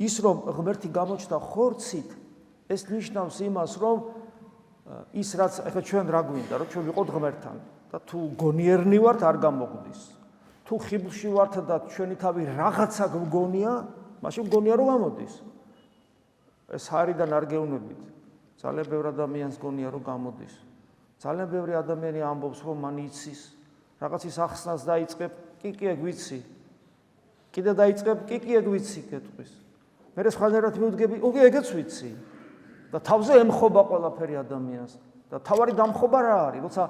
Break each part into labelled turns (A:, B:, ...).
A: ის რომ ღმერთი გამოჩნდა ხორცით, ეს ნიშნავს იმას, რომ ის რაც ახლა ჩვენ რა გვინდა, რომ ჩვენ ვიყოთ ღმერთთან და თუ გონიერნი ვართ არ გამოგვდის. თუ ხიბლში ვართ და ჩვენი თავი რაღაცა გვგონია, მაშინ გონია რომ გამოდის. ეს არიდან არ გეუბნებით. ძალიან ბევრი ადამიანს გონია რომ გამოდის. ძალიან ბევრი ადამიანი ამბობს რომ მან იცის, რაღაცის ახსნას დაიწყებ, კი ეგ ვიცი. კიდე დაიწყებ, კი ეგ ვიცი გეტყვის. მე სხვანაირად მივდგები, ეგეც ვიცი. და თავზე ემხობა ყველაფერი ადამიანს. და თავარი დამხობა რა არის, როცა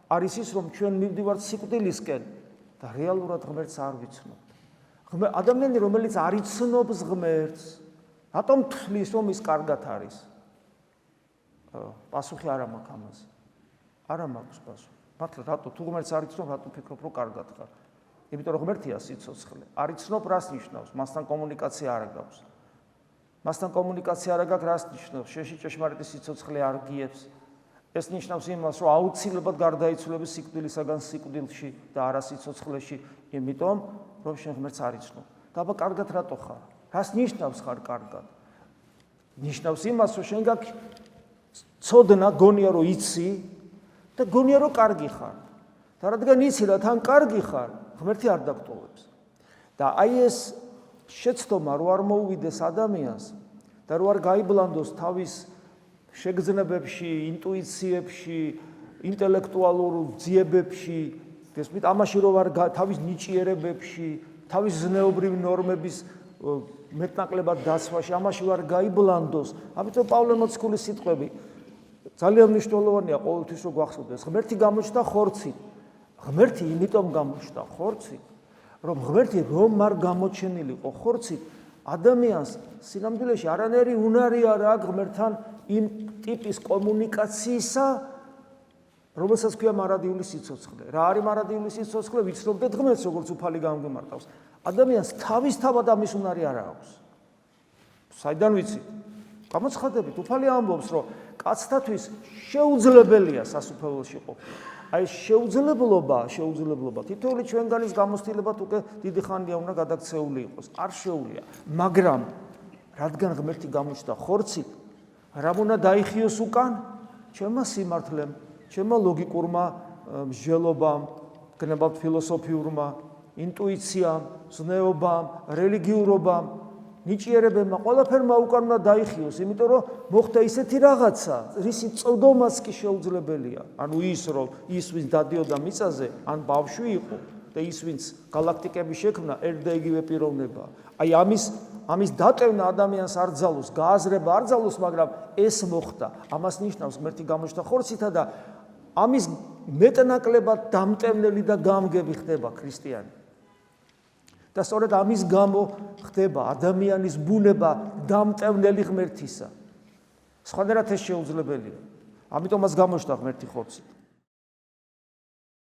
A: არის ის რომ ჩვენ მივდივართ სიკვდილისკენ და რეალურად ღმერთს არ ვიცნობთ. ადამიანი რომელიც არ იცნობს ღმერთს, რატომ თვლის რომ ის კარგად არის? პასუხი არ მაქვს ამაზე. არა მაქვს პასუხი. მართლა რატო თუ ღმერთს არ იცნობ, რატო ფიქრობ რომ კარგად ხარ? იმიტომ რომ ღმერთია სიცოცხლე. არ იცნობ რას ნიშნავს? მასთან კომუნიკაცია არ გაქვს. მასთან კომუნიკაცია არ გაქვს რას ნიშნავს? შეში ჭეშმარიტი სიცოცხლე არ გიებს. ეს ნიშნავს იმას, რომ აუცილებლად გარდაიცვლები სიკვდილისაგან სიკვდილში და არა სიცოცხლეში, იმიტომ რომ შენ ღმერთს არ იცნობ. და აბა კარგად რატო ხარ? რას ნიშნავს ხარ კარგად? ნიშნავს იმას, რომ შენ გაქვს ცოდნა, გონია რომ იცი და გონია რომ კარგი ხარ. და რადგან იცი და თან კარგი ხარ, ღმერთი არ დაგტოვებს. და აი ეს შეცდომა რო არ მოუვიდეს ადამიანს და რო არ გაიბლანდოს თავის შეგრძნებებში, ინტუიციებში, ინტელექტუალურ ძიებებში, გესმით, ამაში რო არ თავის ნიჭიერებებში, თავის ზნეობრივ ნორმების მეტნაკლებად დაცვაში, ამაში ვარ გაიბლანდოს. ამიტომ პავლე მოციქულის სიტყვები ძალიან მნიშვნელოვანია ყოველთვის რომ გვახსოვდეს. ღმერთი გამოჩნდა ხორცით. ღმერთი იმიტომ გამოჩნდა ხორცით, რომ ღმერთი რომ არ გამოჩენილიყო ხორცით, ადამიანს სინამდვილეში არანაირი უნარი არ აქვს ღმერთთან იმ ტიპის კომუნიკაციისა, რომელსაც ქვია მარადიული სიცოცხლე. რა არის მარადიული სიცოცხლე? ვიცნობდეთ ღმერთს, როგორც უფალი გამგვიმარტავს. ადამიანს თავისთავად ამის უნარი არ აქვს. საიდან ვიცით? გამოცხადებით, უფალი ამბობს, რომ კაცთათვის შეუძლებელია სასუფეველში ყოფნა. აი შეუძლებლობა, თითოეული ჩვენგანის გამოცდილებად უკვე დიდი ხანია უნდა გადაქცეული იყოს. არ შეუძლია, მაგრამ რადგან ღმერთი გამოჩნდა ხორცით, რამ უნდა დაიხიოს უკან? ჩემმა სიმართლემ, ჩემმა ლოგიკურმა მსჯელობამ, გნებავთ ფილოსოფიურმა, ინტუიციამ, ზნეობამ, რელიგიურობამ, ნიჭიერებებმა, ყველაფერმა უკან უნდა დაიხიოს, იმიტომ რომ მოხდა ისეთი რაღაცა, რისი წვდომაც კი შეუძლებელია. ანუ ის ვინც დადიოდა მიწაზე, ან ბავშვი იყო და ის ვინც გალაქტიკები შექმნა, ერთ და იგივე პიროვნება. აი ამის დატევნა ადამიანს არ ძალოს, გააზრება არ ძალოს, მაგრამ ეს მოხდა. ამას ნიშნავს ღმერთი გამოჩნდა ხორცითა და ამის მეტნაკლებად დამტევნელი და გამგები ხდება ქრისტიანი. და სწორედ ამის გამო ხდება ადამიანის ბუნება დამტევნელი ღმერთისა. სხვანაირად ეს შეუძლებელია. ამიტომაც გამოჩნდა ღმერთი ხორცით.